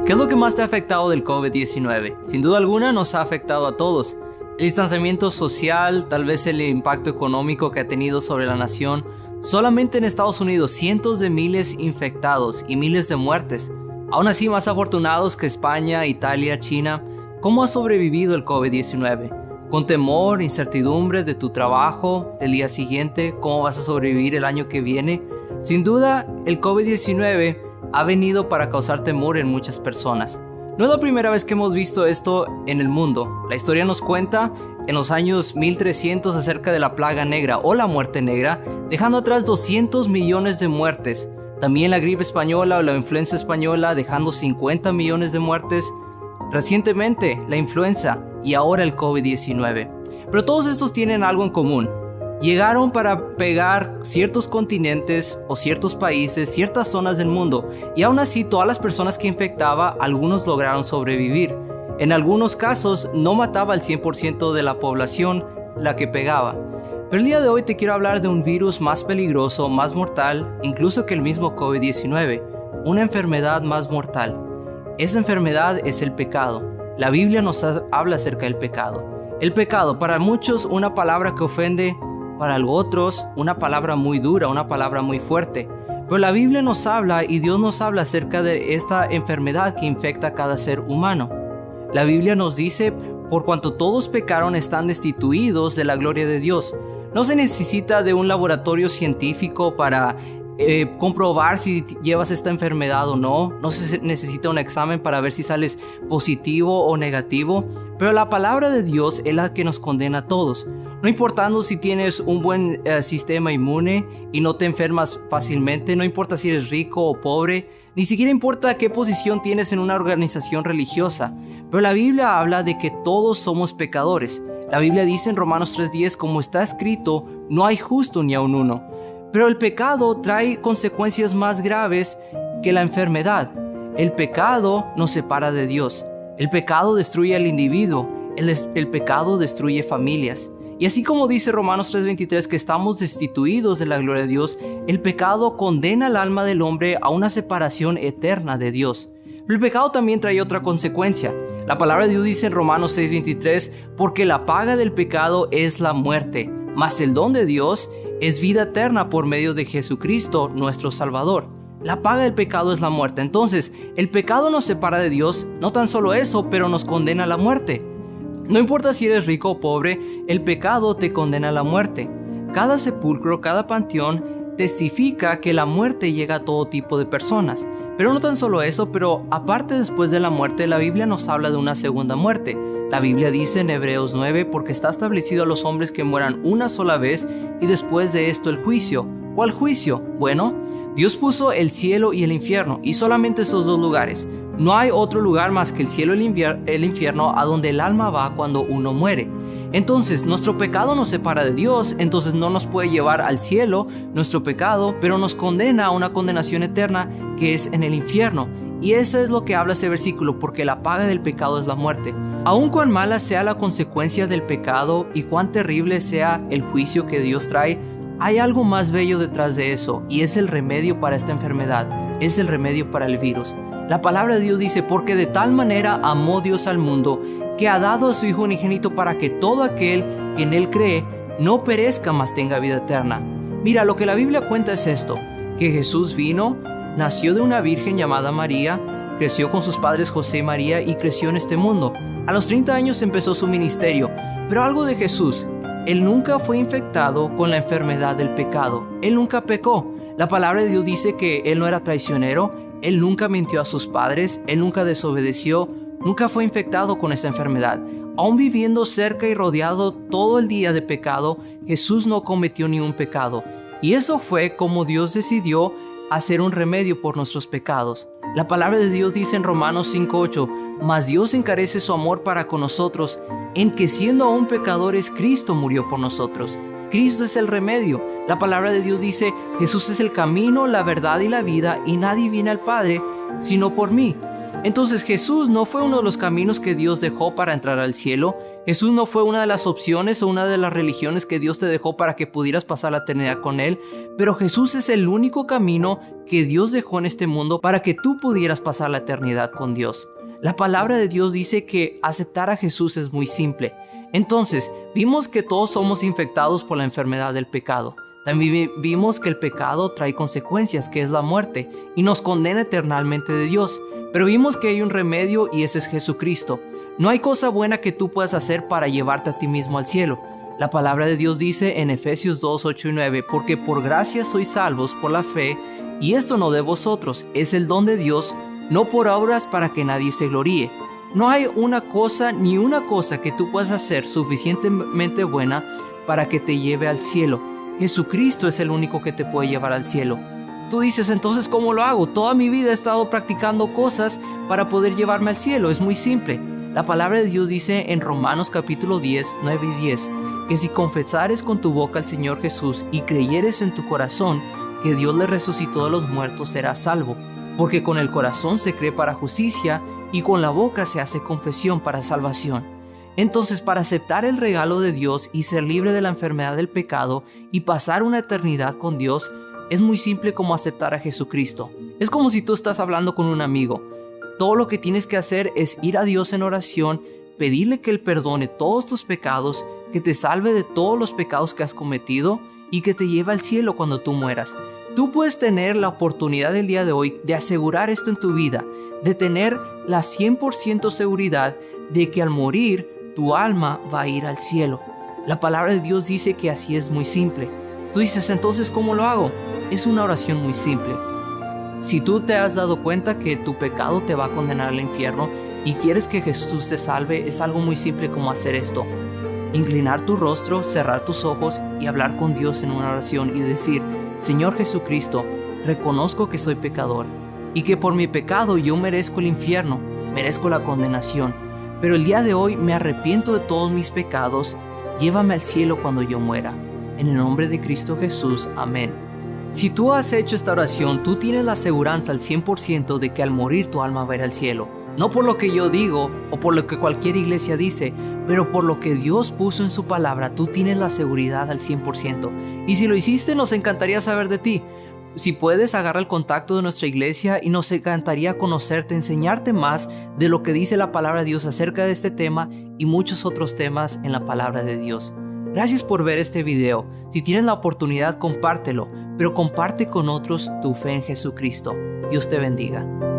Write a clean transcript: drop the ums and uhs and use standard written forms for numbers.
¿Qué es lo que más te ha afectado del COVID-19? Sin duda alguna nos ha afectado a todos. El distanciamiento social, tal vez el impacto económico que ha tenido sobre la nación. Solamente en Estados Unidos, cientos de miles infectados y miles de muertes. Aún así, más afortunados que España, Italia, China. ¿Cómo has sobrevivido el COVID-19? ¿Con temor, incertidumbre de tu trabajo, del día siguiente? ¿Cómo vas a sobrevivir el año que viene? Sin duda, el COVID-19 ha venido para causar temor en muchas personas. No es la primera vez que hemos visto esto en el mundo. La historia nos cuenta en los años 1300 acerca de la plaga negra o la muerte negra, dejando atrás 200 millones de muertes. También la gripe española o la influenza española, dejando 50 millones de muertes. Recientemente, la influenza y ahora el COVID-19. Pero todos estos tienen algo en común. Llegaron para pegar ciertos continentes o ciertos países, ciertas zonas del mundo, y aún así todas las personas que infectaba, algunos lograron sobrevivir. En algunos casos no mataba al 100% de la población la que pegaba. Pero el día de hoy te quiero hablar de un virus más peligroso, más mortal, incluso que el mismo COVID-19, una enfermedad más mortal. Esa enfermedad es el pecado. La Biblia nos habla acerca del pecado. El pecado, para muchos, una palabra que ofende, para otros, una palabra muy dura, una palabra muy fuerte. Pero la Biblia nos habla y Dios nos habla acerca de esta enfermedad que infecta a cada ser humano. La Biblia nos dice, por cuanto todos pecaron están destituidos de la gloria de Dios. No se necesita de un laboratorio científico para comprobar si llevas esta enfermedad o no. No se necesita un examen para ver si sales positivo o negativo. Pero la palabra de Dios es la que nos condena a todos. No importando si tienes un buen sistema inmune y no te enfermas fácilmente, no importa si eres rico o pobre, ni siquiera importa qué posición tienes en una organización religiosa. Pero la Biblia habla de que todos somos pecadores. La Biblia dice en Romanos 3:10, como está escrito, no hay justo ni aun uno. Pero el pecado trae consecuencias más graves que la enfermedad. El pecado nos separa de Dios. El pecado destruye al individuo. El pecado destruye familias. Y así como dice Romanos 3:23 que estamos destituidos de la gloria de Dios, el pecado condena al alma del hombre a una separación eterna de Dios. Pero el pecado también trae otra consecuencia. La palabra de Dios dice en Romanos 6:23, porque la paga del pecado es la muerte, mas el don de Dios es vida eterna por medio de Jesucristo, nuestro Salvador. La paga del pecado es la muerte. Entonces, el pecado nos separa de Dios, no tan solo eso, pero nos condena a la muerte. No importa si eres rico o pobre, el pecado te condena a la muerte. Cada sepulcro, cada panteón testifica que la muerte llega a todo tipo de personas. Pero no tan solo eso, pero aparte después de la muerte, la Biblia nos habla de una segunda muerte. La Biblia dice en Hebreos 9, porque está establecido a los hombres que mueran una sola vez y después de esto el juicio. ¿Cuál juicio? Bueno, Dios puso el cielo y el infierno y solamente esos dos lugares. No hay otro lugar más que el cielo y el infierno a donde el alma va cuando uno muere. Entonces, nuestro pecado nos separa de Dios, entonces no nos puede llevar al cielo, nuestro pecado, pero nos condena a una condenación eterna que es en el infierno. Y eso es lo que habla ese versículo, porque la paga del pecado es la muerte. Aun cuán mala sea la consecuencia del pecado y cuán terrible sea el juicio que Dios trae, hay algo más bello detrás de eso, y es el remedio para esta enfermedad, es el remedio para el virus. La palabra de Dios dice, porque de tal manera amó Dios al mundo, que ha dado a su Hijo unigénito para que todo aquel que en Él cree no perezca, mas tenga vida eterna. Mira, lo que la Biblia cuenta es esto, que Jesús vino, nació de una virgen llamada María, creció con sus padres José y María y creció en este mundo. A los 30 años empezó su ministerio, pero algo de Jesús, Él nunca fue infectado con la enfermedad del pecado, Él nunca pecó. La palabra de Dios dice que Él no era traicionero, Él nunca mintió a sus padres, Él nunca desobedeció, nunca fue infectado con esa enfermedad. Aún viviendo cerca y rodeado todo el día de pecado, Jesús no cometió ningún pecado. Y eso fue como Dios decidió hacer un remedio por nuestros pecados. La palabra de Dios dice en Romanos 5:8, mas Dios encarece su amor para con nosotros, en que siendo aún pecadores, Cristo murió por nosotros. Cristo es el remedio. La palabra de Dios dice, Jesús es el camino, la verdad y la vida, y nadie viene al Padre sino por mí. Entonces Jesús no fue uno de los caminos que Dios dejó para entrar al cielo. Jesús no fue una de las opciones o una de las religiones que Dios te dejó para que pudieras pasar la eternidad con Él, pero Jesús es el único camino que Dios dejó en este mundo para que tú pudieras pasar la eternidad con Dios. La palabra de Dios dice que aceptar a Jesús es muy simple. Entonces, vimos que todos somos infectados por la enfermedad del pecado. También vimos que el pecado trae consecuencias, que es la muerte, y nos condena eternamente de Dios. Pero vimos que hay un remedio y ese es Jesucristo. No hay cosa buena que tú puedas hacer para llevarte a ti mismo al cielo. La palabra de Dios dice en Efesios 2, 8 y 9, porque por gracia sois salvos por la fe, y esto no de vosotros, es el don de Dios, no por obras para que nadie se gloríe. No hay una cosa ni una cosa que tú puedas hacer suficientemente buena para que te lleve al cielo. Jesucristo es el único que te puede llevar al cielo. Tú dices, entonces, ¿cómo lo hago? Toda mi vida he estado practicando cosas para poder llevarme al cielo. Es muy simple. La palabra de Dios dice en Romanos capítulo 10, 9 y 10, que si confesares con tu boca al Señor Jesús y creyeres en tu corazón que Dios le resucitó de los muertos, serás salvo. Porque con el corazón se cree para justicia y con la boca se hace confesión para salvación. Entonces, para aceptar el regalo de Dios y ser libre de la enfermedad del pecado y pasar una eternidad con Dios, es muy simple como aceptar a Jesucristo. Es como si tú estás hablando con un amigo. Todo lo que tienes que hacer es ir a Dios en oración, pedirle que Él perdone todos tus pecados, que te salve de todos los pecados que has cometido y que te lleve al cielo cuando tú mueras. Tú puedes tener la oportunidad el día de hoy de asegurar esto en tu vida, de tener la 100% seguridad de que al morir tu alma va a ir al cielo. La palabra de Dios dice que así es muy simple. Tú dices, entonces, ¿cómo lo hago? Es una oración muy simple. Si tú te has dado cuenta que tu pecado te va a condenar al infierno y quieres que Jesús te salve, es algo muy simple como hacer esto. Inclinar tu rostro, cerrar tus ojos y hablar con Dios en una oración y decir, Señor Jesucristo, reconozco que soy pecador y que por mi pecado yo merezco el infierno, merezco la condenación. Pero el día de hoy me arrepiento de todos mis pecados, llévame al cielo cuando yo muera. En el nombre de Cristo Jesús, amén. Si tú has hecho esta oración, tú tienes la aseguranza al 100% de que al morir tu alma va a ir al cielo. No por lo que yo digo o por lo que cualquier iglesia dice, pero por lo que Dios puso en su palabra, tú tienes la seguridad al 100%. Y si lo hiciste, nos encantaría saber de ti. Si puedes, agarra el contacto de nuestra iglesia y nos encantaría conocerte, enseñarte más de lo que dice la palabra de Dios acerca de este tema y muchos otros temas en la palabra de Dios. Gracias por ver este video. Si tienes la oportunidad, compártelo, pero comparte con otros tu fe en Jesucristo. Dios te bendiga.